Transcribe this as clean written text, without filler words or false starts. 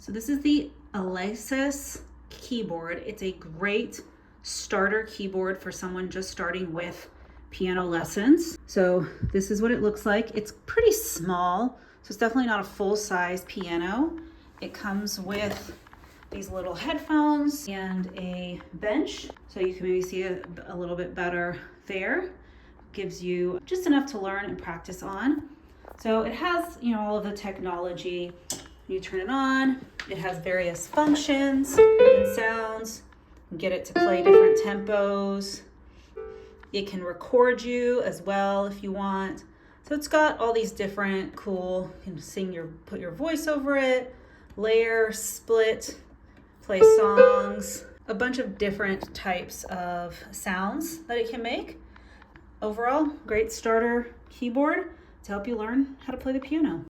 So this is the Alesis keyboard. It's a great starter keyboard for someone just starting with piano lessons. So this is what it looks like. It's pretty small, so it's definitely not a full-size piano. It comes with these little headphones and a bench, so you can maybe see a little bit better there. Gives you just enough to learn and practice on. So it has, all of the technology. You turn it on, it has various functions and sounds. You can get it to play different tempos. It can record you as well if you want. So it's got all these different cool, you can put your voice over it, layer, split, play songs, a bunch of different types of sounds that it can make. Overall, great starter keyboard to help you learn how to play the piano.